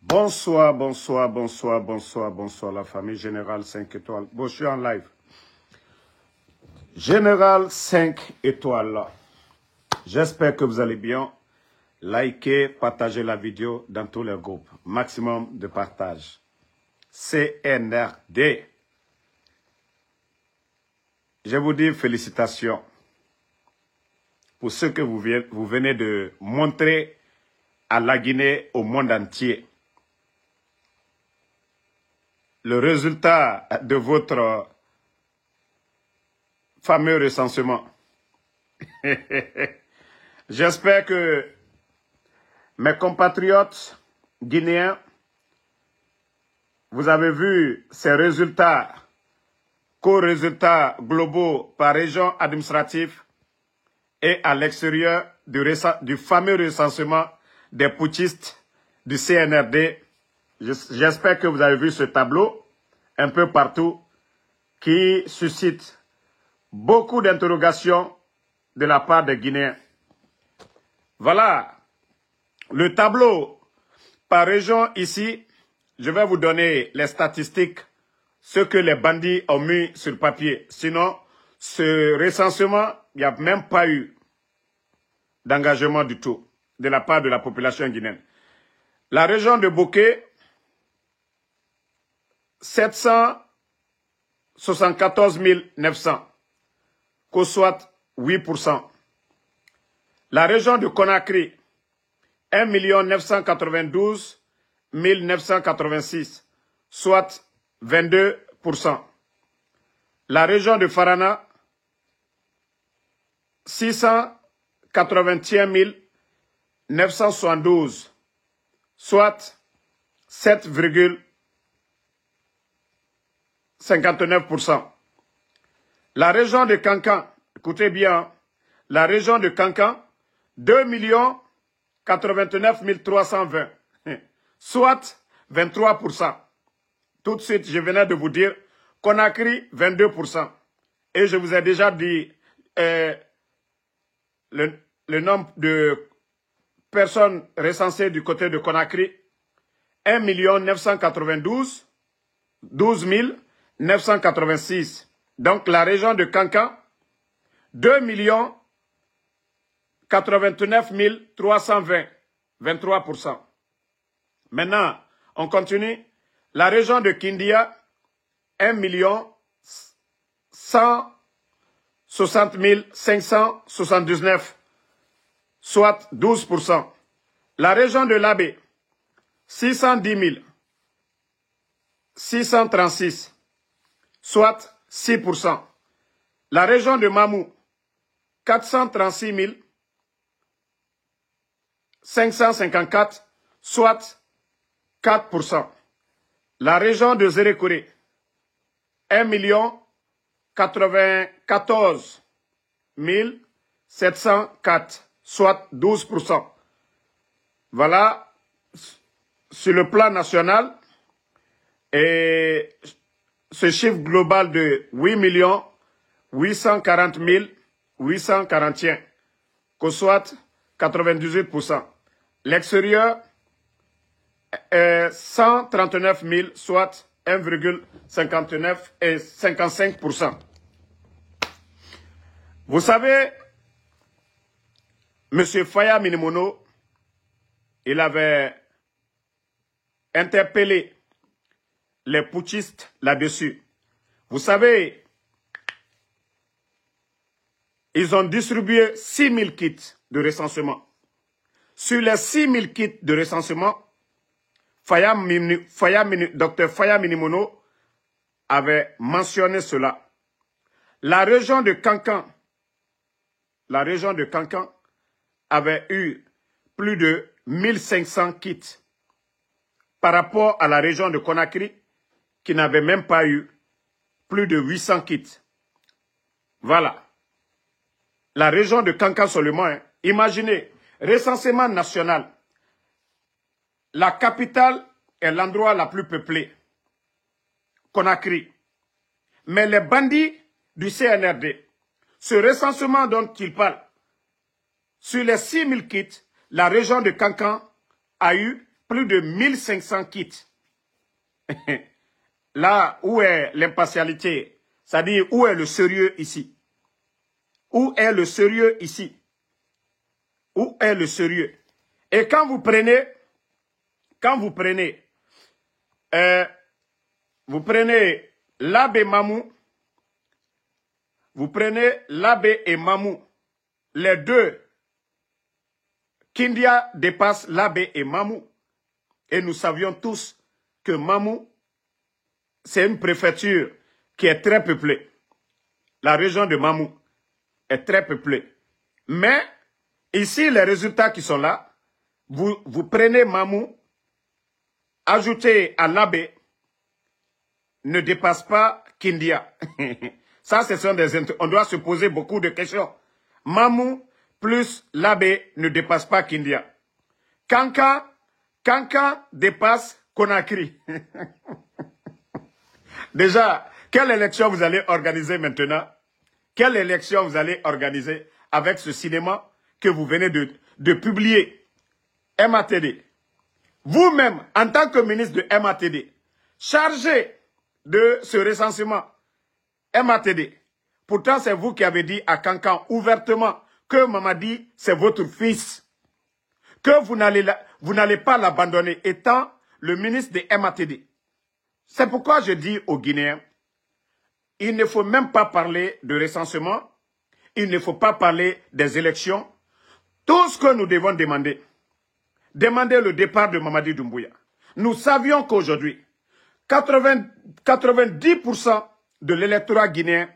Bonsoir, bonsoir, bonsoir, bonsoir, bonsoir, la famille Général 5 étoiles. Bon, je suis en live. Général 5 étoiles. J'espère que vous allez bien. Likez, partagez la vidéo dans tous les groupes. Maximum de partage. CNRD. Je vous dis félicitations pour ce que vous venez de montrer à la Guinée, au monde entier. Le résultat de votre fameux recensement. J'espère que mes compatriotes guinéens, vous avez vu ces résultats, co-résultats globaux par région administrative et à l'extérieur du fameux recensement des putschistes du CNRD. J'espère que vous avez vu ce tableau un peu partout qui suscite beaucoup d'interrogations de la part des Guinéens. Voilà le tableau par région ici. Je vais vous donner les statistiques, ce que les bandits ont mis sur papier. Sinon, ce recensement, il n'y a même pas eu d'engagement du tout de la part de la population guinéenne. La région de Bouquet, 774 900, soit 8%. La région de Conakry, 1 992 986, soit 22%. La région de Farana, 681 972, soit 7,59%. La région de Kankan, écoutez bien, la région de Kankan, 2 89 320, soit 23%. Tout de suite, je venais de vous dire, Conakry, 22%. Et je vous ai déjà dit le nombre de personnes recensées du côté de Conakry, 1 992 12 986. Donc la région de Kankan, 2 89 320, 23%. Maintenant, on continue. La région de Kindia, 1 160 579, soit 12%. La région de Labé, 610 636, soit 6%. La région de Mamou, 436 554, soit 4%. La région de Zérékouré, 1 94 704, soit 12%. Voilà, sur le plan national, et ce chiffre global de 8 840 841, soit 98%. L'extérieur, 139 000, soit 1,59 et 55%. Vous savez, M. Faya Minimono, il avait interpellé les putschistes là-dessus. Vous savez, ils ont distribué 6 000 kits de recensement. Sur les 6 000 kits de recensement, Dr Faya Minimono avait mentionné cela. La région de Kankan avait eu plus de 1500 kits par rapport à la région de Conakry qui n'avait même pas eu plus de 800 kits. Voilà. La région de Kankan seulement, hein. Imaginez, recensement national. La capitale est l'endroit le plus peuplé, Conakry. Mais les bandits du CNRD, ce recensement dont il parle, sur les 6 000 kits, la région de Kankan a eu plus de 1500 kits. Là où est l'impartialité, c'est-à-dire où est le sérieux ici? Où est le sérieux ici? Où est le sérieux? Et quand vous prenez l'abbé Mamou, et Mamou, les deux, Kindia dépasse l'abbé et Mamou. Et nous savions tous que Mamou, c'est une préfecture qui est très peuplée. La région de Mamou est très peuplée. Mais, ici, les résultats qui sont là, vous prenez Mamou, ajoutez à l'abbé, ne dépasse pas Kindia. Ça, ce sont on doit se poser beaucoup de questions. Mamou plus l'abbé ne dépasse pas Kindia. Kanka dépasse Conakry. Déjà, quelle élection vous allez organiser maintenant? Quelle élection vous allez organiser avec ce cinéma que vous venez de publier? MATD. Vous-même, en tant que ministre de MATD, chargé de ce recensement, MATD. Pourtant, c'est vous qui avez dit à Kankan ouvertement que Mamadi, c'est votre fils. Que vous n'allez pas l'abandonner étant le ministre de MATD. C'est pourquoi je dis aux Guinéens, il ne faut même pas parler de recensement, il ne faut pas parler des élections. Tout ce que nous devons demander le départ de Mamadi Doumbouya. Nous savions qu'aujourd'hui, 90% de l'électorat guinéen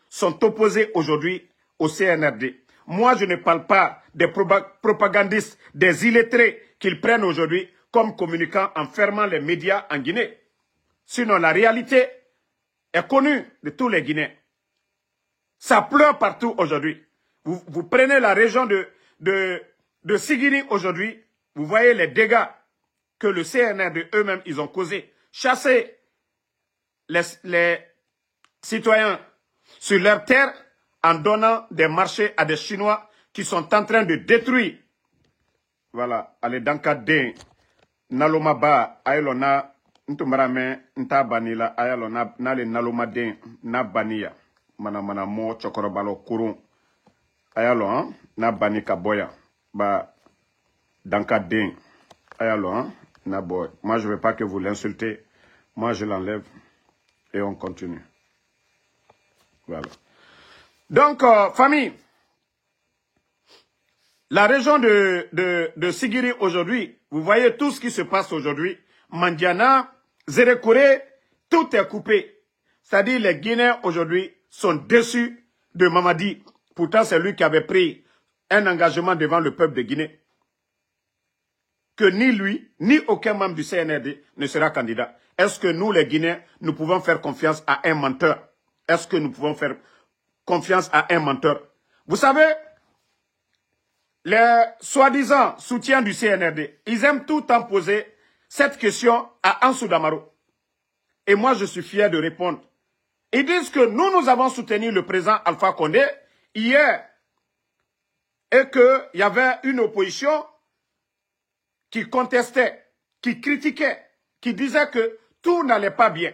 sont opposés aujourd'hui au CNRD. Moi, je ne parle pas des propagandistes, des illettrés qu'ils prennent aujourd'hui comme communicants en fermant les médias en Guinée. Sinon, la réalité est connue de tous les Guinéens. Ça pleure partout aujourd'hui. Vous prenez la région de Sigiri aujourd'hui, vous voyez les dégâts que le CNRD eux-mêmes ils ont causés. Chasser les citoyens sur leurs terres en donnant des marchés à des Chinois qui sont en train de détruire. Voilà, allez dans le cadre d'un Nalomaba, Aylona, Ntumarame, Ntabanila, Ayalona, Nale Nalomaden, Nabania, Manamana Mo, Chokorobalo, Kurun, Ayalon, Nabani Kaboya, Ba, dans le cadre d'un Ayalon, Naboy. Moi, je ne veux pas que vous l'insultez. Moi, je l'enlève et on continue. Voilà. Donc, famille, la région de Sigiri aujourd'hui, vous voyez tout ce qui se passe aujourd'hui. Mandiana, Zérekouré, tout est coupé. C'est-à-dire les Guinéens aujourd'hui sont déçus de Mamadi. Pourtant, c'est lui qui avait pris un engagement devant le peuple de Guinée. Que ni lui, ni aucun membre du CNRD ne sera candidat. Est-ce que nous, les Guinéens, nous pouvons faire confiance à un menteur? Est-ce que nous pouvons faire confiance à un menteur? Vous savez, les soi-disant soutiens du CNRD, ils aiment tout le temps poser cette question à Ansou Damaro. Et moi, je suis fier de répondre. Ils disent que nous avons soutenu le président Alpha Condé hier et qu'il y avait une opposition qui contestait, qui critiquait, qui disait que tout n'allait pas bien.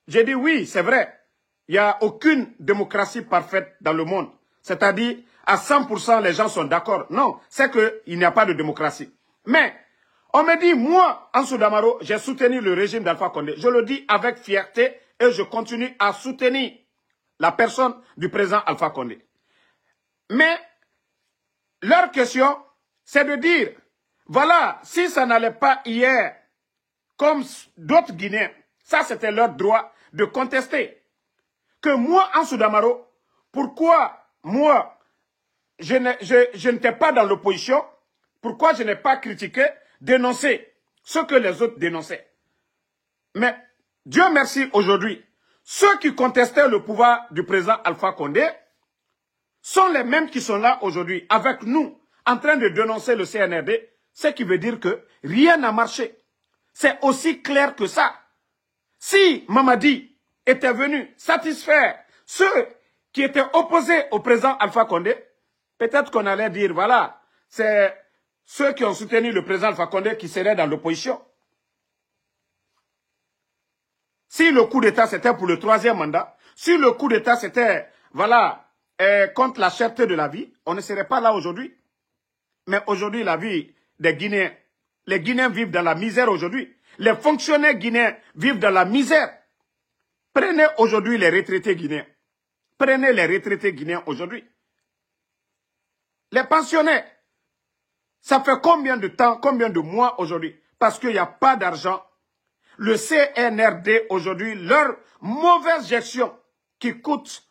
J'ai dit oui, c'est vrai. Il n'y a aucune démocratie parfaite dans le monde. C'est-à-dire, à 100%, les gens sont d'accord. Non, c'est qu'il n'y a pas de démocratie. Mais, on me dit, moi, Ansou Damaro, j'ai soutenu le régime d'Alpha Condé. Je le dis avec fierté et je continue à soutenir la personne du président Alpha Condé. Mais, leur question, c'est de dire, voilà, si ça n'allait pas hier, comme d'autres Guinéens, ça c'était leur droit de contester. Que moi, Ansou Damaro, pourquoi moi, je n'étais pas dans l'opposition, pourquoi je n'ai pas critiqué, dénoncé ce que les autres dénonçaient. Mais Dieu merci aujourd'hui, ceux qui contestaient le pouvoir du président Alpha Condé sont les mêmes qui sont là aujourd'hui avec nous, en train de dénoncer le CNRD, ce qui veut dire que rien n'a marché. C'est aussi clair que ça. Si Mamadi était venu satisfaire ceux qui étaient opposés au président Alpha Condé, peut-être qu'on allait dire, voilà, c'est ceux qui ont soutenu le président Alpha Condé qui seraient dans l'opposition. Si le coup d'État c'était pour le 3e mandat, si le coup d'État c'était, voilà, contre la cherté de la vie, on ne serait pas là aujourd'hui. Mais aujourd'hui, la vie des Guinéens, les Guinéens vivent dans la misère aujourd'hui. Les fonctionnaires guinéens vivent dans la misère. Prenez aujourd'hui les retraités guinéens. Prenez les retraités guinéens aujourd'hui. Les pensionnaires, ça fait combien de temps, combien de mois aujourd'hui? Parce qu'il n'y a pas d'argent. Le CNRD aujourd'hui, leur mauvaise gestion qui coûte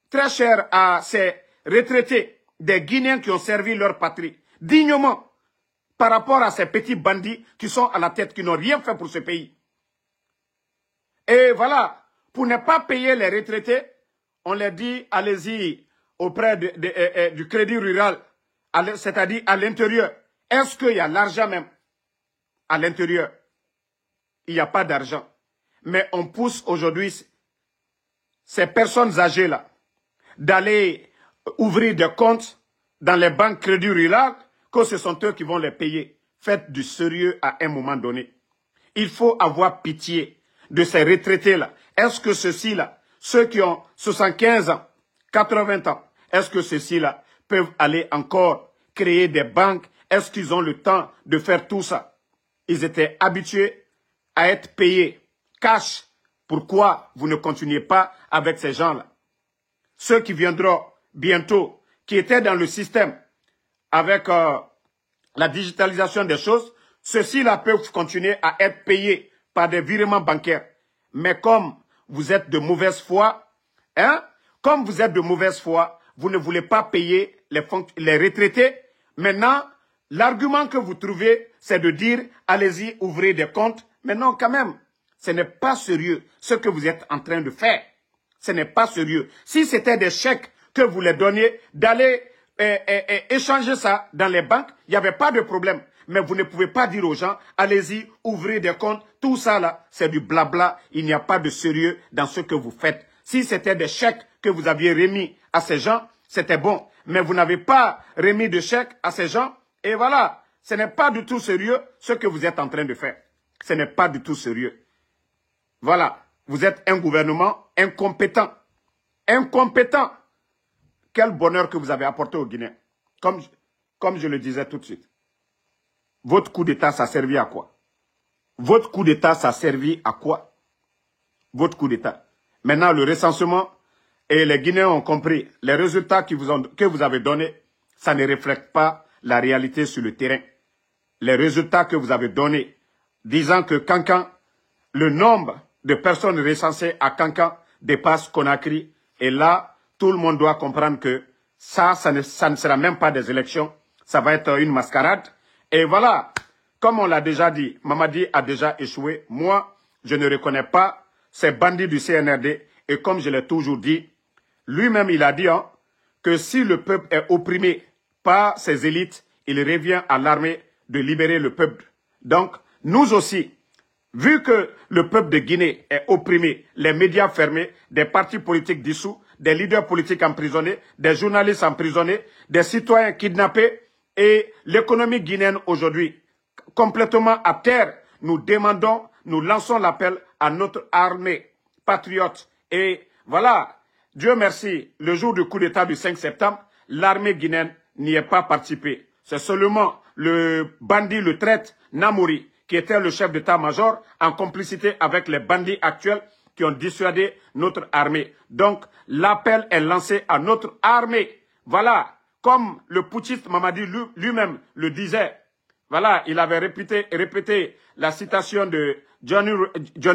très cher à ces retraités, des Guinéens qui ont servi leur patrie, dignement, par rapport à ces petits bandits qui sont à la tête, qui n'ont rien fait pour ce pays. Et voilà, pour ne pas payer les retraités, on leur dit, allez-y auprès du crédit rural, c'est-à-dire à l'intérieur. Est-ce qu'il y a l'argent même à l'intérieur? Il n'y a pas d'argent. Mais on pousse aujourd'hui ces personnes âgées-là d'aller ouvrir des comptes dans les banques crédit rural, que ce sont eux qui vont les payer. Faites du sérieux à un moment donné. Il faut avoir pitié de ces retraités-là. Est-ce que ceux-ci-là, ceux qui ont 75 ans, 80 ans, est-ce que ceux-ci-là peuvent aller encore créer des banques? Est-ce qu'ils ont le temps de faire tout ça? Ils étaient habitués à être payés cash. Pourquoi vous ne continuez pas avec ces gens-là? Ceux qui viendront bientôt, qui étaient dans le système avec la digitalisation des choses, ceux-ci-là peuvent continuer à être payés par des virements bancaires. Mais comme vous êtes de mauvaise foi, comme vous êtes de mauvaise foi, vous ne voulez pas payer les retraités. Maintenant, l'argument que vous trouvez, c'est de dire, allez-y, ouvrez des comptes. Mais non, quand même, ce n'est pas sérieux ce que vous êtes en train de faire. Ce n'est pas sérieux. Si c'était des chèques que vous les donniez, d'aller échanger ça dans les banques, il n'y avait pas de problème. Mais vous ne pouvez pas dire aux gens, allez-y, ouvrez des comptes. Tout ça là, c'est du blabla. Il n'y a pas de sérieux dans ce que vous faites. Si c'était des chèques que vous aviez remis à ces gens, c'était bon. Mais vous n'avez pas remis de chèques à ces gens. Et voilà, ce n'est pas du tout sérieux ce que vous êtes en train de faire. Ce n'est pas du tout sérieux. Voilà, vous êtes un gouvernement incompétent. Incompétent. Quel bonheur que vous avez apporté aux Guinéens. Comme je le disais tout de suite. Votre coup d'État, ça a servi à quoi? Votre coup d'État, ça a servi à quoi? Votre coup d'État. Maintenant, le recensement, et les Guinéens ont compris, les résultats que vous avez donnés, ça ne reflète pas la réalité sur le terrain. Les résultats que vous avez donnés, disant que Kankan, le nombre de personnes recensées à Kankan dépasse Conakry. Et là, tout le monde doit comprendre que ça ne sera même pas des élections. Ça va être une mascarade. Et voilà, comme on l'a déjà dit, Mamadi a déjà échoué. Moi, je ne reconnais pas ces bandits du CNRD. Et comme je l'ai toujours dit, lui-même, il a dit que si le peuple est opprimé par ses élites, il revient à l'armée de libérer le peuple. Donc, nous aussi, vu que le peuple de Guinée est opprimé, les médias fermés, des partis politiques dissous, des leaders politiques emprisonnés, des journalistes emprisonnés, des citoyens kidnappés et l'économie guinéenne aujourd'hui complètement à terre, nous demandons, nous lançons l'appel à notre armée patriote. Et voilà, Dieu merci, le jour du coup d'État du 5 septembre, l'armée guinéenne n'y est pas participée. C'est seulement le bandit, le traître Namouri, qui était le chef d'état-major, en complicité avec les bandits actuels qui ont dissuadé notre armée. Donc, l'appel est lancé à notre armée. Voilà, comme le putschiste Mamadi lui-même le disait. Voilà, il avait répété la citation de Johnny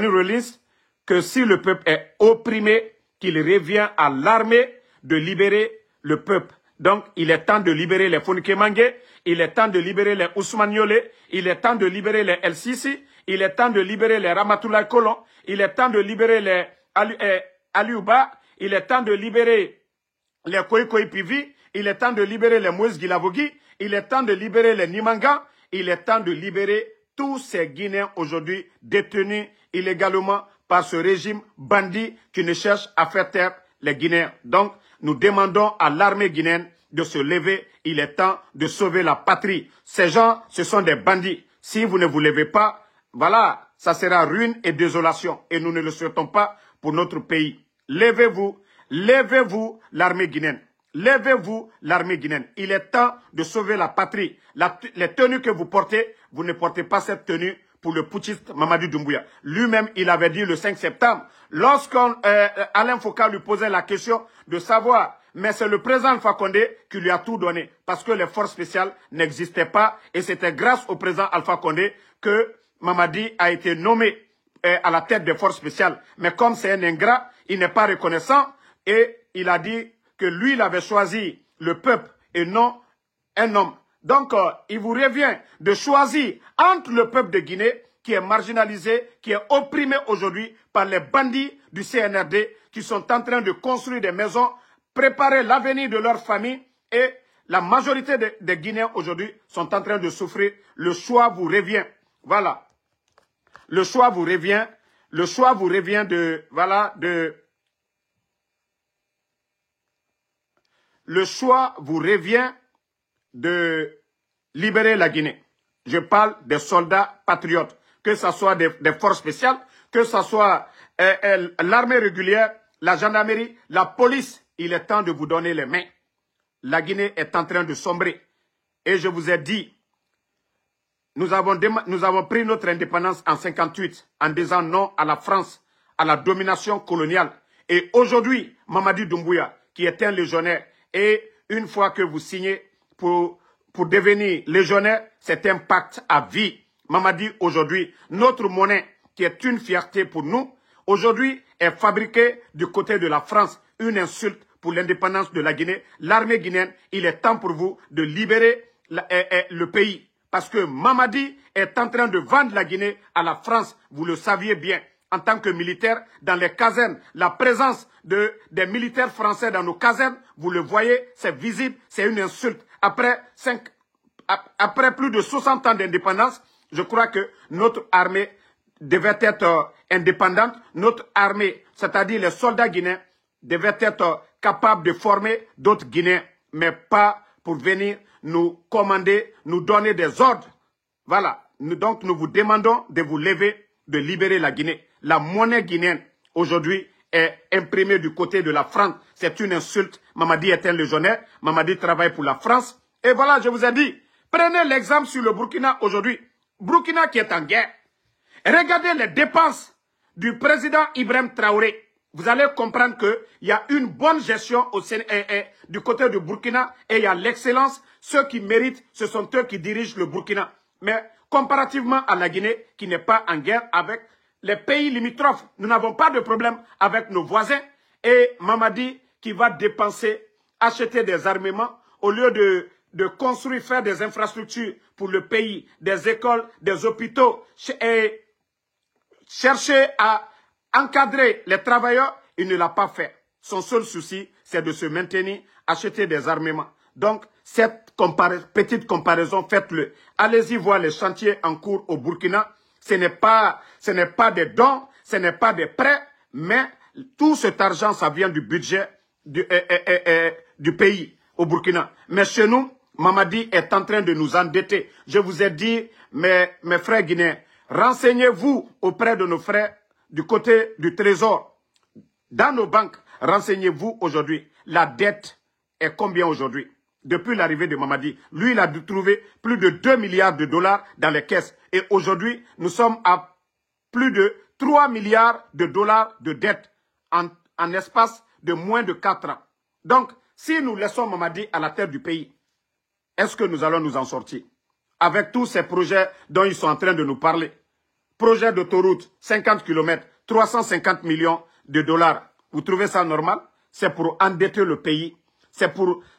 Rawlins, que si le peuple est opprimé, qu'il revient à l'armée de libérer le peuple. Donc, il est temps de libérer les Fonikemangue, il est temps de libérer les Ousmane Yolé, il est temps de libérer les El Sisi, il est temps de libérer les Ramatoulaye Kolon, il est temps de libérer les Aliouba, il est temps de libérer les Koikoi Pivi, il est temps de libérer les Moïse Guilavogui, il est temps de libérer les Nimanga, il est temps de libérer tous ces Guinéens aujourd'hui détenus illégalement par ce régime bandit qui ne cherche à faire taire les Guinéens. Donc, nous demandons à l'armée guinéenne de se lever. Il est temps de sauver la patrie. Ces gens, ce sont des bandits. Si vous ne vous levez pas, voilà, ça sera ruine et désolation. Et nous ne le souhaitons pas pour notre pays. Levez-vous, levez-vous l'armée guinéenne. Levez-vous l'armée guinéenne. Il est temps de sauver la patrie. Les tenues que vous ne portez pas cette tenue pour le putschiste Mamadi Doumbouya. Lui-même, il avait dit le 5 septembre, lorsqu'Alain Foucault lui posait la question de savoir, mais c'est le président Alpha Condé qui lui a tout donné, parce que les forces spéciales n'existaient pas, et c'était grâce au président Alpha Condé que Mamadi a été nommé à la tête des forces spéciales. Mais comme c'est un ingrat, il n'est pas reconnaissant, et il a dit que lui, il avait choisi le peuple et non un homme. Donc, il vous revient de choisir entre le peuple de Guinée, qui est marginalisé, qui est opprimé aujourd'hui par les bandits du CNRD, qui sont en train de construire des maisons, préparer l'avenir de leur famille, et la majorité des Guinéens aujourd'hui sont en train de souffrir. Le choix vous revient. Voilà. Le choix vous revient. Le choix vous revient de... Voilà, de... Le choix vous revient de libérer la Guinée. Je parle des soldats patriotes, que ce soit des forces spéciales, que ce soit l'armée régulière, la gendarmerie, la police. Il est temps de vous donner les mains. La Guinée est en train de sombrer. Et je vous ai dit, nous avons pris notre indépendance en 1958 en disant non à la France, à la domination coloniale. Et aujourd'hui, Mamadi Doumbouya, qui est un légionnaire, et une fois que vous signez pour devenir légionnaire, c'est un pacte à vie. Mamadi, aujourd'hui, notre monnaie, qui est une fierté pour nous, aujourd'hui est fabriquée du côté de la France. Une insulte pour l'indépendance de la Guinée. L'armée guinéenne, il est temps pour vous de libérer le pays. Parce que Mamadi est en train de vendre la Guinée à la France. Vous le saviez bien. En tant que militaire, dans les casernes, la présence des militaires français dans nos casernes, vous le voyez, c'est visible, c'est une insulte. Après plus de 60 ans d'indépendance, je crois que notre armée devait être indépendante. Notre armée, c'est-à-dire les soldats guinéens, devaient être capables de former d'autres Guinéens, mais pas pour venir nous commander, nous donner des ordres. Voilà. Donc nous vous demandons de vous lever, de libérer la Guinée. La monnaie guinéenne, aujourd'hui, est imprimée du côté de la France. C'est une insulte. Mamadi est un légionnaire. Mamadi travaille pour la France. Et voilà, je vous ai dit, prenez l'exemple sur le Burkina aujourd'hui. Burkina qui est en guerre. Regardez les dépenses du président Ibrahim Traoré. Vous allez comprendre qu'il y a une bonne gestion du côté du Burkina et il y a l'excellence. Ceux qui méritent, ce sont eux qui dirigent le Burkina. Mais comparativement à la Guinée, qui n'est pas en guerre avec les pays limitrophes, nous n'avons pas de problème avec nos voisins. Et Mamadi qui va dépenser, acheter des armements au lieu de construire, faire des infrastructures pour le pays, des écoles, des hôpitaux, et chercher à encadrer les travailleurs, il ne l'a pas fait. Son seul souci, c'est de se maintenir, acheter des armements. Donc, cette petite comparaison, faites-le. Allez-y voir les chantiers en cours au Burkina. Ce n'est pas des dons, ce n'est pas des prêts, mais tout cet argent, ça vient du budget du pays au Burkina. Mais chez nous, Mamadi est en train de nous endetter. Je vous ai dit, mes frères guinéens, renseignez-vous auprès de nos frères du côté du trésor. Dans nos banques, renseignez-vous aujourd'hui. La dette est combien aujourd'hui? Depuis l'arrivée de Mamadi, lui, il a dû trouver plus de 2 milliards de dollars dans les caisses. Et aujourd'hui, nous sommes à plus de 3 milliards de dollars de dette en espace de moins de 4 ans. Donc, si nous laissons Mamadi à la tête du pays, est-ce que nous allons nous en sortir? Avec tous ces projets dont ils sont en train de nous parler. Projet d'autoroute, 50 km, 350 millions de dollars. Vous trouvez ça normal? C'est pour endetter le pays.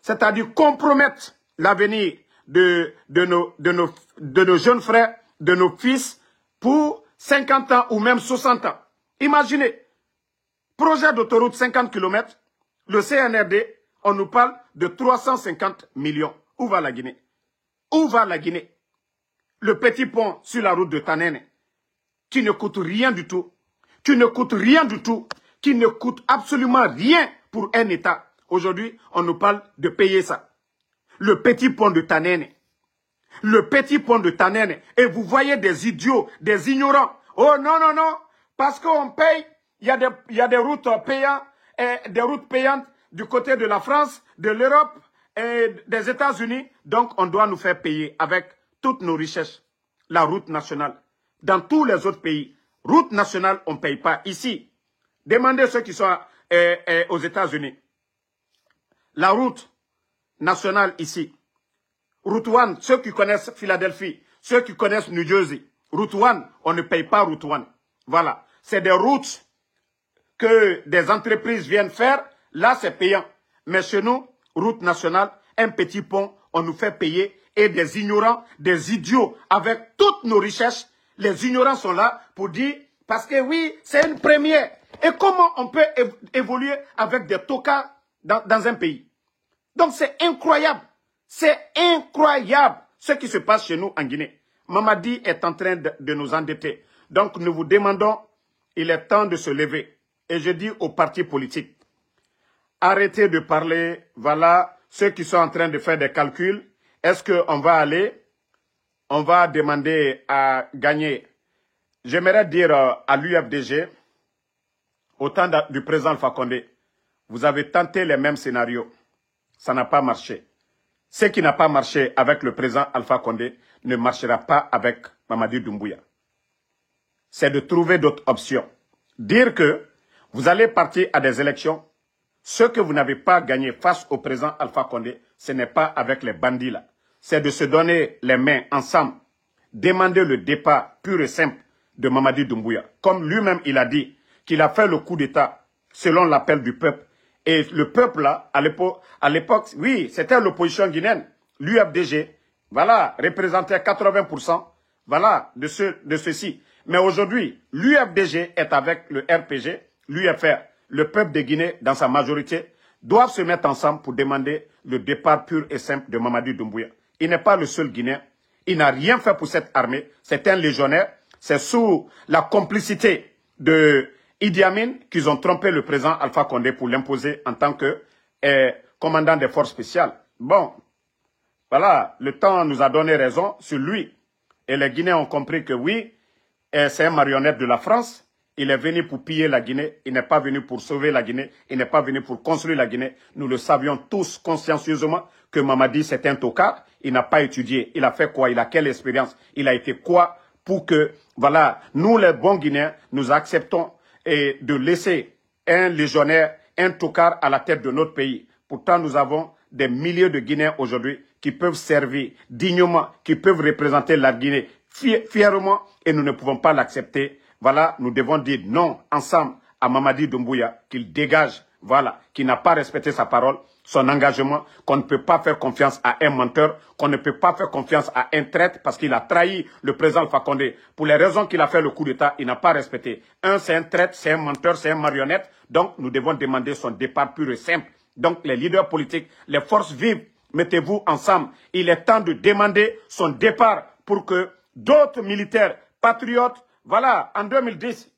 C'est-à-dire compromettre l'avenir de nos jeunes frères, de nos fils, pour 50 ans ou même 60 ans. Imaginez, projet d'autoroute 50 km, le CNRD, on nous parle de 350 millions. Où va la Guinée? Où va la Guinée? Le petit pont sur la route de Tanene, qui ne coûte rien du tout, qui ne coûte absolument rien pour un État. Aujourd'hui, on nous parle de payer ça. le petit pont de Tanene. Le petit pont de Tanene. Et vous voyez des idiots, des ignorants. Oh non, non, non. Parce qu'on paye, il y a des routes payantes, des routes payantes du côté de la France, de l'Europe et des États-Unis. Donc, on doit nous faire payer avec toutes nos richesses la route nationale. Dans tous les autres pays, route nationale, on ne paye pas. Ici, demandez ceux qui sont aux États-Unis. La route nationale ici. Route 1, ceux qui connaissent Philadelphie, ceux qui connaissent New Jersey. Route 1, on ne paye pas Route 1. Voilà. C'est des routes que des entreprises viennent faire. Là, c'est payant. Mais chez nous, route nationale, un petit pont, on nous fait payer. Et des ignorants, des idiots, avec toutes nos richesses, les ignorants sont là pour dire, parce que oui, c'est une première. Et comment on peut évoluer avec des tocards dans un pays? Donc c'est incroyable. C'est incroyable ce qui se passe chez nous en Guinée. Mamadi est en train de nous endetter. Donc nous vous demandons, il est temps de se lever. Et je dis aux partis politiques, arrêtez de parler, voilà, ceux qui sont en train de faire des calculs. Est-ce qu'on va aller, on va demander à gagner? J'aimerais dire à l'UFDG, au temps du président Alpha Condé, vous avez tenté les mêmes scénarios. Ça n'a pas marché. Ce qui n'a pas marché avec le président Alpha Condé ne marchera pas avec Mamadi Doumbouya. C'est de trouver d'autres options. Dire que vous allez partir à des élections, ce que vous n'avez pas gagné face au président Alpha Condé, ce n'est pas avec les bandits là. C'est de se donner les mains ensemble, demander le départ pur et simple de Mamadi Doumbouya. Comme lui-même il a dit qu'il a fait le coup d'État selon l'appel du peuple. Et le peuple là, à l'époque, oui, c'était l'opposition guinéenne. L'UFDG, voilà, représentait 80%, voilà, de ceci. Mais aujourd'hui, l'UFDG est avec le RPG, l'UFR, le peuple de Guinée dans sa majorité, doivent se mettre ensemble pour demander le départ pur et simple de Mamadi Doumbouya. Il n'est pas le seul Guinéen. Il n'a rien fait pour cette armée. C'est un légionnaire. C'est sous la complicité de Idi Amin qu'ils ont trompé le président Alpha Condé pour l'imposer en tant que commandant des forces spéciales. Bon, voilà, le temps nous a donné raison sur lui. Et les Guinéens ont compris que oui, c'est un marionnette de la France. Il est venu pour piller la Guinée. Il n'est pas venu pour sauver la Guinée. Il n'est pas venu pour construire la Guinée. Nous le savions tous consciencieusement que Mamadi, c'est un tocard. Il n'a pas étudié. Il a fait quoi? Il a quelle expérience? Il a été quoi pour que, voilà, nous les bons Guinéens, nous acceptons de laisser un légionnaire, un tocard à la tête de notre pays. Pourtant, nous avons des milliers de Guinéens aujourd'hui qui peuvent servir dignement, qui peuvent représenter la Guinée fièrement et nous ne pouvons pas l'accepter. Voilà, nous devons dire non ensemble à Mamadi Doumbouya qu'il dégage, voilà, qu'il n'a pas respecté sa parole, son engagement, qu'on ne peut pas faire confiance à un menteur, qu'on ne peut pas faire confiance à un traître parce qu'il a trahi le président Alpha Condé. Pour les raisons qu'il a fait le coup d'État, il n'a pas respecté. Un, c'est un traître, c'est un menteur, c'est un marionnette. Donc, nous devons demander son départ pur et simple. Donc, les leaders politiques, les forces vives, mettez-vous ensemble. Il est temps de demander son départ pour que d'autres militaires patriotes, voilà, en 2010,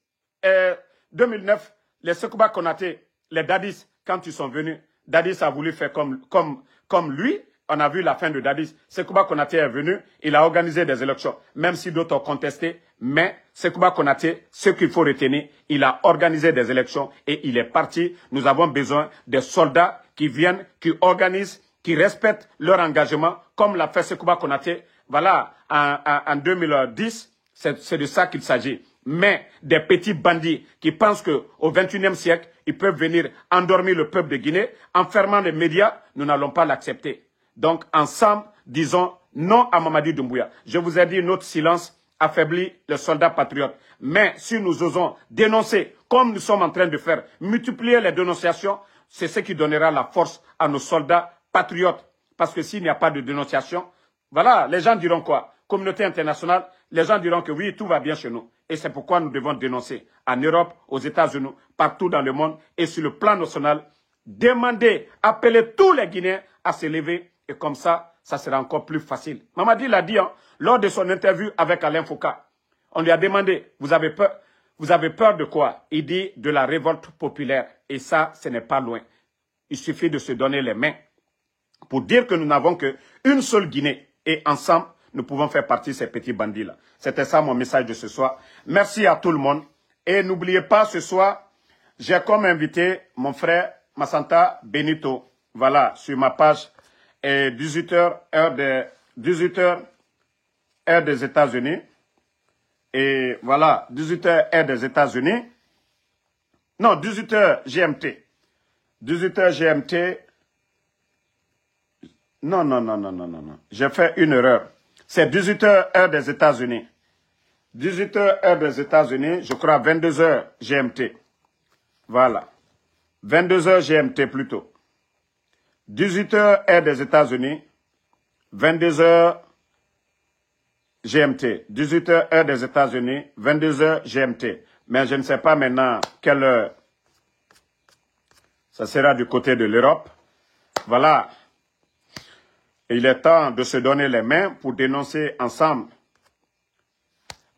2009, les Sekouba Konaté, les Dadis, quand ils sont venus, Dadis a voulu faire comme lui. On a vu la fin de Dadis. Sekouba Konaté est venu, il a organisé des élections, même si d'autres ont contesté. Mais Sekouba Konaté, ce qu'il faut retenir, il a organisé des élections et il est parti. Nous avons besoin des soldats qui viennent, qui organisent, qui respectent leur engagement, comme l'a fait Sekouba Konaté. Voilà, en 2010, c'est de ça qu'il s'agit. Mais des petits bandits qui pensent qu'au XXIe siècle, ils peuvent venir endormir le peuple de Guinée en fermant les médias, nous n'allons pas l'accepter. Donc, ensemble, disons non à Mamadi Doumbouya. Je vous ai dit, notre silence affaiblit les soldats patriotes. Mais si nous osons dénoncer, comme nous sommes en train de faire, multiplier les dénonciations, c'est ce qui donnera la force à nos soldats patriotes. Parce que s'il n'y a pas de dénonciation, voilà, les gens diront quoi? Communauté internationale, les gens diront que oui, tout va bien chez nous. Et c'est pourquoi nous devons dénoncer en Europe, aux États-Unis, partout dans le monde et sur le plan national, demander, appeler tous les Guinéens à se lever et comme ça, ça sera encore plus facile. Mamadi l'a dit lors de son interview avec Alain Foucault. On lui a demandé, vous avez peur de quoi? Il dit de la révolte populaire. Et ça, ce n'est pas loin. Il suffit de se donner les mains. pour dire que nous n'avons qu'une seule Guinée. Et ensemble, nous pouvons faire partie de ces petits bandits-là. C'était ça mon message de ce soir. Merci à tout le monde. Et n'oubliez pas, ce soir, j'ai comme invité mon frère Massanta Benito. Voilà, sur ma page. Et 18h, heure des États-Unis. Et voilà, 18h, heure des États-Unis. Non, 18h GMT. 18h GMT. Non. J'ai fait une erreur. C'est 18h, heure des États-Unis. 18h, heure des États-Unis, je crois 22h GMT. Voilà. 22h GMT plutôt. 18h, heure des États-Unis. 22h GMT. 18h, heure des États-Unis. 22h GMT. Mais je ne sais pas maintenant quelle heure. Ça sera du côté de l'Europe. Voilà. Et il est temps de se donner les mains pour dénoncer ensemble.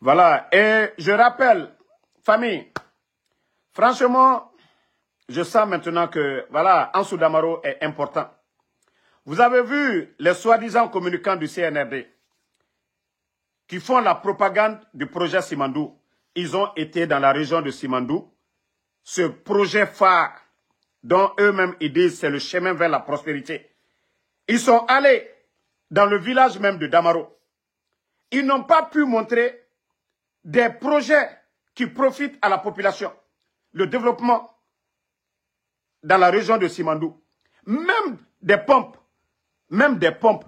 Voilà. Et je rappelle, famille, franchement, je sens maintenant que, voilà, Ansou Damaro est important. Vous avez vu les soi-disant communicants du CNRD qui font la propagande du projet Simandou. Ils ont été dans la région de Simandou. Ce projet phare dont eux-mêmes ils disent c'est le chemin vers la prospérité. Ils sont allés dans le village même de Damaro. Ils n'ont pas pu montrer des projets qui profitent à la population. Le développement dans la région de Simandou. Même des pompes,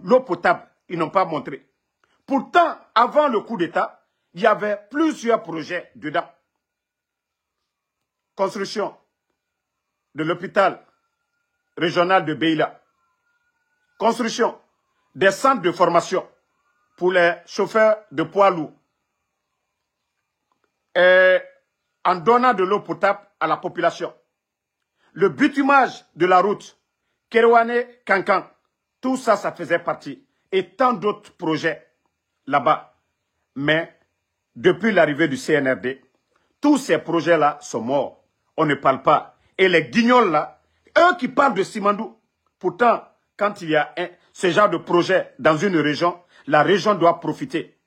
l'eau potable, ils n'ont pas montré. Pourtant, avant le coup d'État, il y avait plusieurs projets dedans. Construction de l'hôpital régional de Beila. Construction des centres de formation pour les chauffeurs de poids lourds. Et en donnant de l'eau potable à la population. Le bitumage de la route, Kerouane-Kankan, tout ça, ça faisait partie. Et tant d'autres projets là-bas. Mais depuis l'arrivée du CNRD, tous ces projets-là sont morts. On ne parle pas. Et les guignols là, eux qui parlent de Simandou, pourtant, quand il y a ce genre de projet dans une région, la région doit profiter.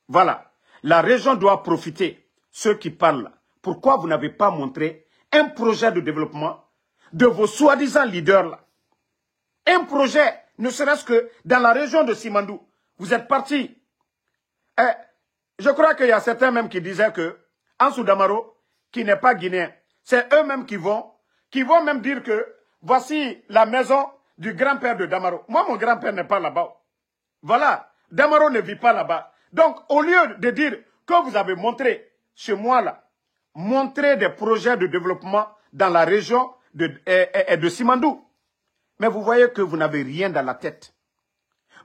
Voilà. La région doit profiter. Ceux qui parlent là. Pourquoi vous n'avez pas montré un projet de développement de vos soi-disant leaders là? Un projet, ne serait-ce que dans la région de Simandou. Vous êtes partis. Je crois qu'il y a certains même qui disaient que Ansou Damaro, qui n'est pas guinéen, c'est eux-mêmes qui vont même dire que voici la maison du grand-père de Damaro. Moi, mon grand-père n'est pas là-bas. Voilà, Damaro ne vit pas là-bas. Donc, au lieu de dire que vous avez montré chez moi là, montrer des projets de développement dans la région de Simandou. Mais vous voyez que vous n'avez rien dans la tête.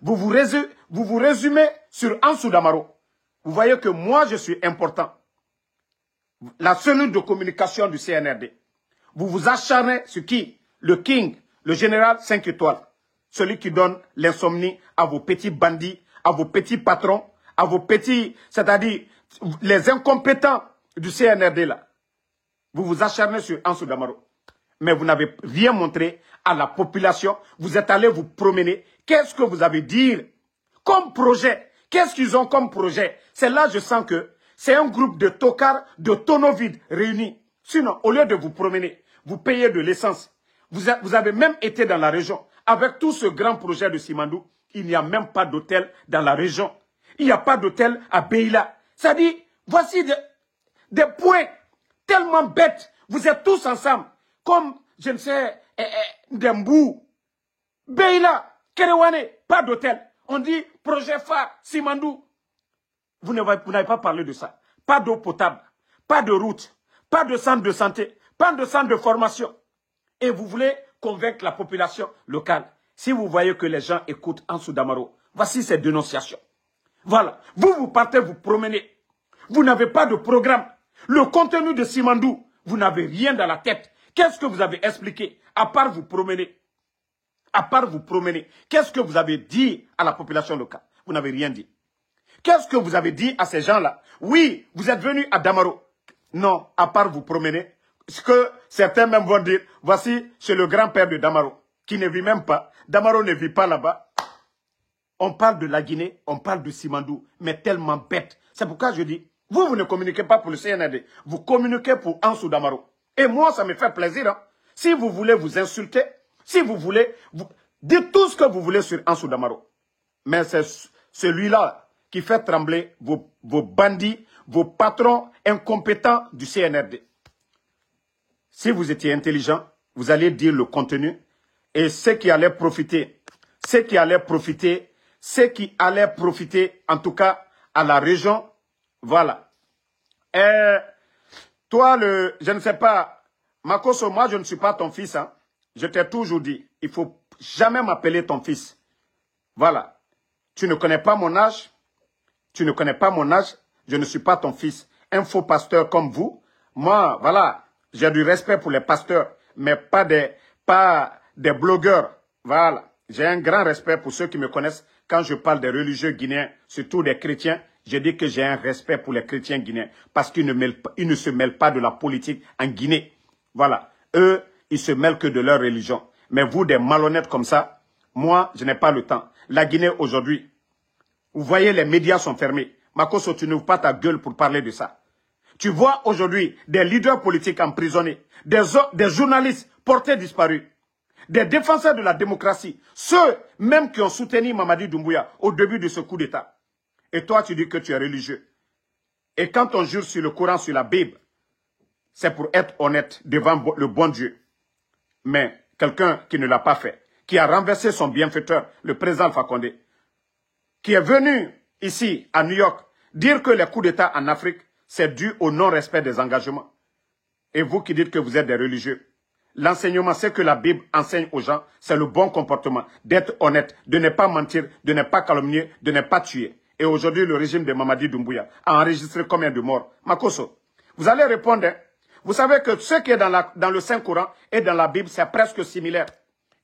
Vous vous résumez sur Ansou Damaro. Vous voyez que moi, je suis important. La cellule de communication du CNRD. Vous vous acharnez sur qui? Le King, le général 5 étoiles. Celui qui donne l'insomnie à vos petits bandits, à vos petits patrons, à vos petits, c'est-à-dire les incompétents du CNRD là. Vous vous acharnez sur Ansou Damaro. Mais vous n'avez rien montré à la population. Vous êtes allé vous promener. Qu'est-ce que vous avez dit comme projet? Qu'est-ce qu'ils ont comme projet? C'est là je sens que c'est un groupe de tocards, de tonneaux vides réunis. Sinon, au lieu de vous promener, vous payez de l'essence. Vous avez même été dans la région. Avec tout ce grand projet de Simandou, il n'y a même pas d'hôtel dans la région. Il n'y a pas d'hôtel à Beila. Ça dit, voici des points tellement bêtes. Vous êtes tous ensemble. Comme, je ne sais, Ndembou, Beila, Kerewane, pas d'hôtel. On dit projet phare, Simandou. Vous n'avez pas parlé de ça. Pas d'eau potable, pas de route, pas de centre de santé, pas de centre de formation. Et vous voulez convaincre la population locale. Si vous voyez que les gens écoutent Ansou Damaro, voici ces dénonciations. Voilà. Vous partez vous promener. Vous n'avez pas de programme. Le contenu de Simandou, vous n'avez rien dans la tête. Qu'est-ce que vous avez expliqué à part vous promener? À part vous promener. Qu'est-ce que vous avez dit à la population locale? Vous n'avez rien dit. Qu'est-ce que vous avez dit à ces gens-là? Oui, vous êtes venus à Damaro. Non, à part vous promener. Ce que certains même vont dire, voici chez le grand-père de Damaro. qui ne vit même pas. Damaro ne vit pas là-bas. On parle de la Guinée, on parle de Simandou, mais tellement bête. C'est pourquoi je dis, vous ne communiquez pas pour le CNRD, vous communiquez pour Ansou Damaro. Et moi, ça me fait plaisir. Hein. Si vous voulez vous insulter, si vous voulez, dites tout ce que vous voulez sur Ansou Damaro. Mais c'est celui-là qui fait trembler vos bandits, vos patrons incompétents du CNRD. Si vous étiez intelligent, vous allez dire le contenu et ceux qui allaient profiter, en tout cas à la région, voilà. Et toi, je ne sais pas, Makosso, moi je ne suis pas ton fils. Hein. Je t'ai toujours dit, il ne faut jamais m'appeler ton fils. Voilà. Tu ne connais pas mon âge. Tu ne connais pas mon âge. Je ne suis pas ton fils. Un faux pasteur comme vous. Moi, voilà, j'ai du respect pour les pasteurs, mais pas des blogueurs. Voilà. J'ai un grand respect pour ceux qui me connaissent. Quand je parle des religieux guinéens, surtout des chrétiens, je dis que j'ai un respect pour les chrétiens guinéens parce qu'ils ne se mêlent pas de la politique en Guinée. Voilà. Eux, ils se mêlent que de leur religion. Mais vous, des malhonnêtes comme ça, moi, je n'ai pas le temps. La Guinée aujourd'hui, vous voyez, les médias sont fermés. Makosso, tu n'ouvres pas ta gueule pour parler de ça. Tu vois aujourd'hui des leaders politiques emprisonnés, des journalistes portés disparus, des défenseurs de la démocratie, ceux même qui ont soutenu Mamadi Doumbouya au début de ce coup d'État. Et toi, tu dis que tu es religieux. Et quand on jure sur le Coran, sur la Bible, c'est pour être honnête devant le bon Dieu. Mais quelqu'un qui ne l'a pas fait, qui a renversé son bienfaiteur, le président Alpha Condé, qui est venu ici, à New York, dire que les coups d'État en Afrique, c'est dû au non-respect des engagements. Et vous qui dites que vous êtes des religieux, l'enseignement, c'est que la Bible enseigne aux gens, c'est le bon comportement, d'être honnête, de ne pas mentir, de ne pas calomnier, de ne pas tuer. Et aujourd'hui, le régime de Mamadi Doumbouya a enregistré combien de morts? Makosso, vous allez répondre, hein? Vous savez que ce qui est dans le Saint-Coran et dans la Bible, c'est presque similaire.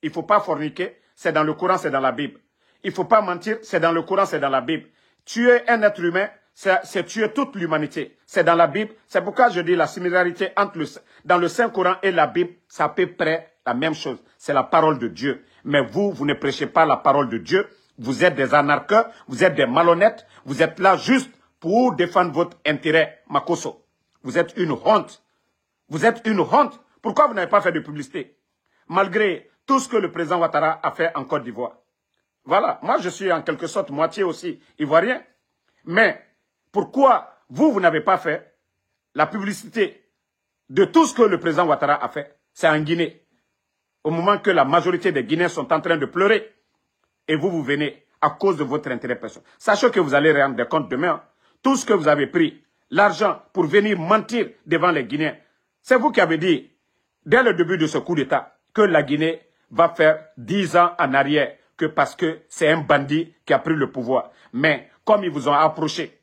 Il ne faut pas forniquer, c'est dans le Coran, c'est dans la Bible. Il ne faut pas mentir, c'est dans le Coran, c'est dans la Bible. Tuer un être humain, c'est tuer toute l'humanité. C'est dans la Bible. C'est pourquoi je dis la similarité entre dans le Saint-Coran et la Bible, c'est à peu près la même chose. C'est la parole de Dieu. Mais vous ne prêchez pas la parole de Dieu. Vous êtes des anarcheurs, vous êtes des malhonnêtes. Vous êtes là juste pour défendre votre intérêt, Makosso. Vous êtes une honte. Vous êtes une honte. Pourquoi vous n'avez pas fait de publicité? Malgré tout ce que le président Ouattara a fait en Côte d'Ivoire. Voilà, moi je suis en quelque sorte moitié aussi ivoirien. Mais pourquoi vous n'avez pas fait la publicité de tout ce que le président Ouattara a fait? C'est en Guinée. Au moment que la majorité des Guinéens sont en train de pleurer. Et vous venez à cause de votre intérêt personnel. Sachez que vous allez rendre compte demain. Hein, tout ce que vous avez pris, l'argent pour venir mentir devant les Guinéens. C'est vous qui avez dit, dès le début de ce coup d'État, que la Guinée va faire 10 ans en arrière, que parce que c'est un bandit qui a pris le pouvoir. Mais comme ils vous ont approché,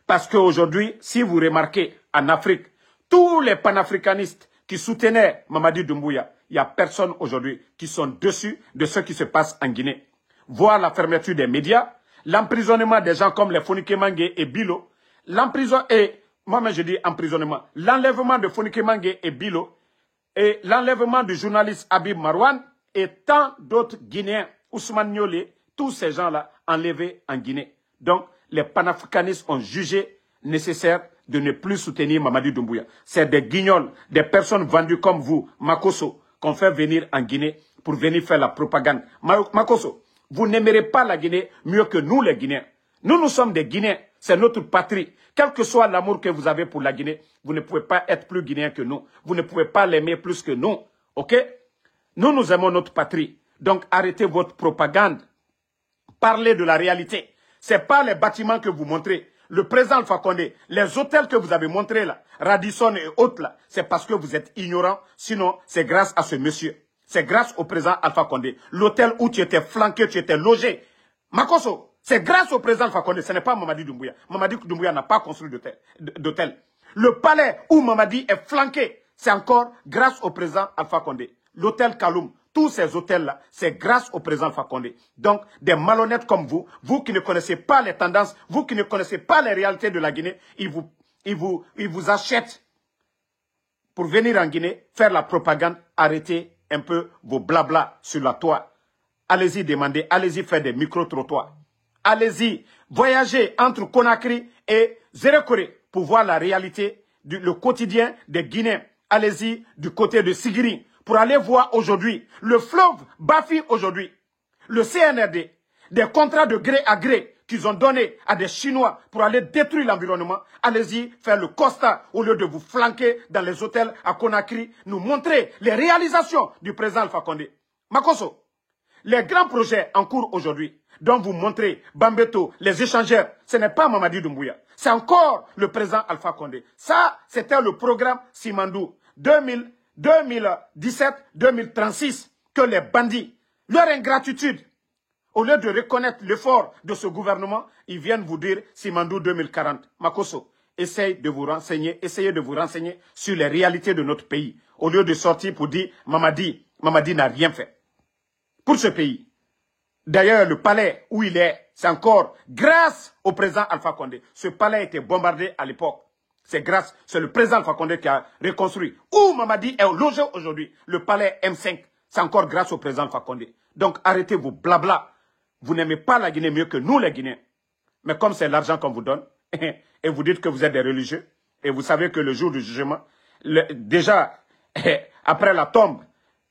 parce qu'aujourd'hui, si vous remarquez, en Afrique, tous les panafricanistes qui soutenaient Mamadi Doumbouya, il n'y a personne aujourd'hui qui sont dessus de ce qui se passe en Guinée. Voir la fermeture des médias, l'emprisonnement des gens comme les Fonike Mangue et Bilo, moi-même je dis emprisonnement, l'enlèvement de Fonike Mangue et Bilo, et l'enlèvement du journaliste Habib Marouane, et tant d'autres Guinéens, Ousmane Niolé, tous ces gens-là enlevés en Guinée. Donc, les panafricanistes ont jugé nécessaire de ne plus soutenir Mamadi Doumbouya. C'est des guignols, des personnes vendues comme vous, Makosso, qu'on fait venir en Guinée pour venir faire la propagande. Makosso, vous n'aimerez pas la Guinée mieux que nous les Guinéens. Nous sommes des Guinéens, c'est notre patrie. Quel que soit l'amour que vous avez pour la Guinée, vous ne pouvez pas être plus Guinéen que nous. Vous ne pouvez pas l'aimer plus que nous. Ok? Nous aimons notre patrie. Donc arrêtez votre propagande. Parlez de la réalité. Ce n'est pas les bâtiments que vous montrez. Le président Alpha Condé, les hôtels que vous avez montrés là, Radisson et autres là, c'est parce que vous êtes ignorants. Sinon, c'est grâce à ce monsieur. C'est grâce au président Alpha Condé. L'hôtel où tu étais flanqué, tu étais logé. Makosso, c'est grâce au président Alpha Condé. Ce n'est pas Mamadi Doumbouya. Mamadi Doumbouya n'a pas construit d'hôtel. Le palais où Mamadi est flanqué, c'est encore grâce au président Alpha Condé. L'hôtel Kaloum, tous ces hôtels-là, c'est grâce au président Alpha Condé. Donc, des malhonnêtes comme vous, vous qui ne connaissez pas les tendances, vous qui ne connaissez pas les réalités de la Guinée, ils vous achètent pour venir en Guinée, faire la propagande, arrêtez un peu vos blabla sur la toile. Allez-y demander, allez-y faire des micro-trottoirs. Allez-y voyager entre Conakry et Zérekore pour voir la réalité, le quotidien des Guinéens. Allez-y du côté de Sigiri pour aller voir aujourd'hui le fleuve Bafi aujourd'hui. Le CNRD, des contrats de gré à gré qu'ils ont donnés à des Chinois pour aller détruire l'environnement. Allez-y faire le constat au lieu de vous flanquer dans les hôtels à Conakry, nous montrer les réalisations du président Alpha Condé. Makosso, les grands projets en cours aujourd'hui, dont vous montrez Bambeto, les échangeurs, ce n'est pas Mamadi Doumbouya, c'est encore le président Alpha Condé. Ça, c'était le programme Simandou 2017-2036 que les bandits, leur ingratitude, au lieu de reconnaître l'effort de ce gouvernement, ils viennent vous dire Simandou 2040. Makosso, essayez de vous renseigner sur les réalités de notre pays. Au lieu de sortir pour dire Mamadi n'a rien fait pour ce pays. D'ailleurs, le palais où il est, c'est encore grâce au président Alpha Condé. Ce palais a été bombardé à l'époque. C'est le président Alpha Condé qui a reconstruit. Où Mamadi est logé aujourd'hui, le palais M5, c'est encore grâce au président Alpha Condé. Donc arrêtez vos blabla. Vous n'aimez pas la Guinée mieux que nous les Guinéens. Mais comme c'est l'argent qu'on vous donne, et vous dites que vous êtes des religieux, et vous savez que le jour du jugement, déjà, après la tombe,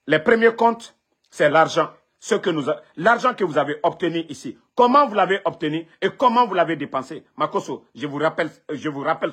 les premiers comptes, c'est l'argent. L'argent que vous avez obtenu ici, comment vous l'avez obtenu et comment vous l'avez dépensé. Makosso, je vous rappelle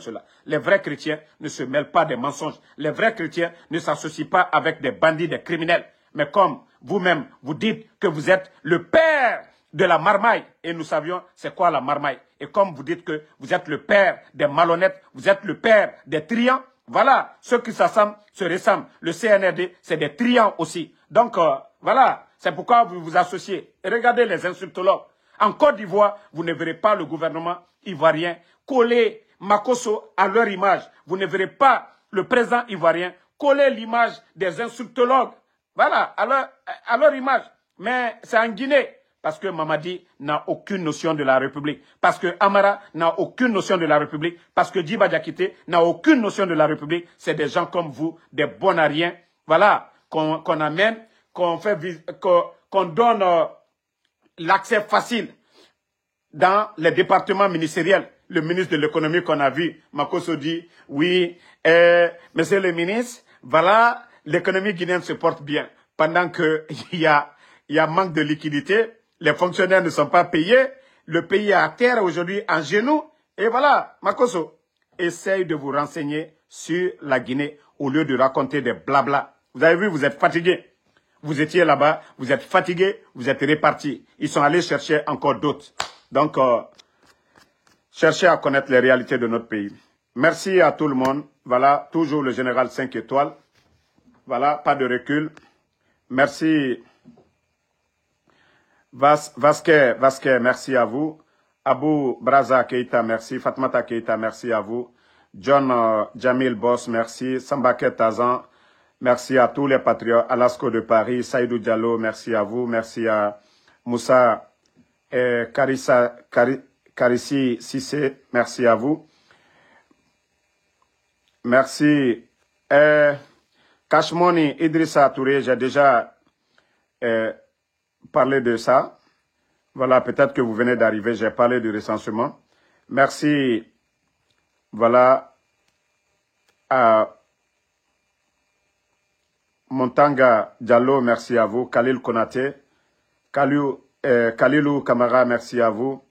cela. Les vrais chrétiens ne se mêlent pas des mensonges. Les vrais chrétiens ne s'associent pas avec des bandits, des criminels. Mais comme vous-même, vous dites que vous êtes le père de la marmaille, et nous savions c'est quoi la marmaille. Et comme vous dites que vous êtes le père des malhonnêtes, vous êtes le père des triants, voilà, ceux qui s'assemblent se ressemblent. Le CNRD, c'est des triants aussi. Donc, voilà, c'est pourquoi vous vous associez. Et regardez les insultologues. En Côte d'Ivoire, vous ne verrez pas le gouvernement ivoirien coller Makosso à leur image. Vous ne verrez pas le président ivoirien coller l'image des insultologues. Voilà, à leur image. Mais c'est en Guinée. Parce que Mamadi n'a aucune notion de la République. Parce que Amara n'a aucune notion de la République. Parce que Djiba Diakité n'a aucune notion de la République. C'est des gens comme vous, des bonariens. Voilà, qu'on amène, qu'on donne l'accès facile dans les départements ministériels. Le ministre de l'économie qu'on a vu, Makosso dit, oui, monsieur le ministre, voilà, l'économie guinéenne se porte bien. Pendant qu'il y a manque de liquidité, les fonctionnaires ne sont pas payés, le pays est à terre aujourd'hui en genoux, et voilà, Makosso, essaye de vous renseigner sur la Guinée au lieu de raconter des blabla. Vous avez vu, vous êtes fatigué. Vous étiez là-bas, vous êtes fatigué, vous êtes répartis. Ils sont allés chercher encore d'autres. Donc, cherchez à connaître les réalités de notre pays. Merci à tout le monde. Voilà, toujours le général 5 étoiles. Voilà, pas de recul. Merci. Vasquez, merci à vous. Abou Braza Keita, merci. Fatmata Keita, merci à vous. John Jamil Boss, merci. Sambake Tazan, merci à tous les patriotes. Alasco de Paris, Saïdou Diallo, merci à vous. Merci à Moussa Karissi Sissé, merci à vous. Merci. Kashmoni Idrissa Touré, j'ai déjà parlé de ça. Voilà, peut-être que vous venez d'arriver, j'ai parlé du recensement. Merci, voilà, à Montanga Diallo, merci à vous. Khalil Konaté, Khalilou Kamara, merci à vous.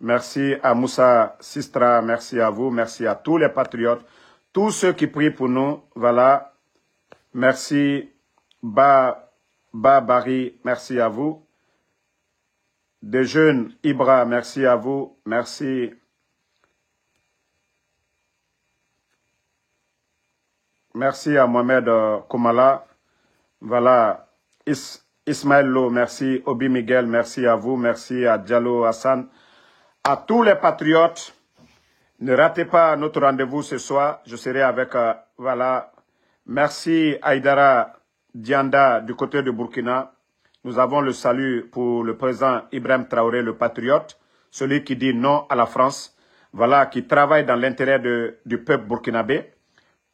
Merci à Moussa Sistra, merci à vous. Merci à tous les patriotes, tous ceux qui prient pour nous, voilà. Merci, Bari, merci à vous. Des jeunes, Ibra, merci à vous. Merci. Merci à Mohamed Koumala. Voilà. Ismaël Lo, merci. Obi Miguel, merci à vous. Merci à Diallo Hassan. À tous les patriotes, ne ratez pas notre rendez-vous ce soir. Je serai avec, voilà. Merci Aïdara Dianda du côté de Burkina. Nous avons le salut pour le président Ibrahim Traoré, le patriote, celui qui dit non à la France, voilà, qui travaille dans l'intérêt du peuple burkinabé,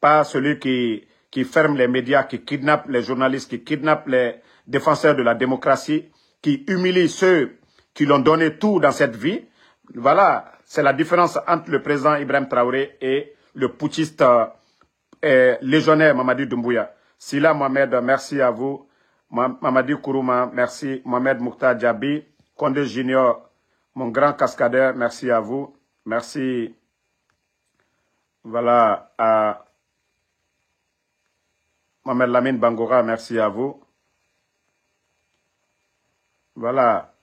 pas celui qui qui ferment les médias, qui kidnappent les journalistes, qui kidnappent les défenseurs de la démocratie, qui humilient ceux qui l'ont donné tout dans cette vie. Voilà, c'est la différence entre le président Ibrahim Traoré et le putschiste légionnaire Mamadi Doumbouya. Sila Mohamed, merci à vous. Mamadi Kourouma, merci. Mohamed Moukta Djabi, Condé Junior, mon grand cascadeur, merci à vous. Merci. Voilà, à Mohamed Lamine Bangora, merci à vous. Voilà.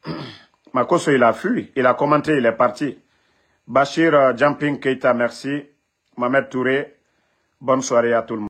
Makoso, il a fui, il a commenté, il est parti. Bachir Jumping Keita, merci. Mohamed Touré, bonne soirée à tout le monde.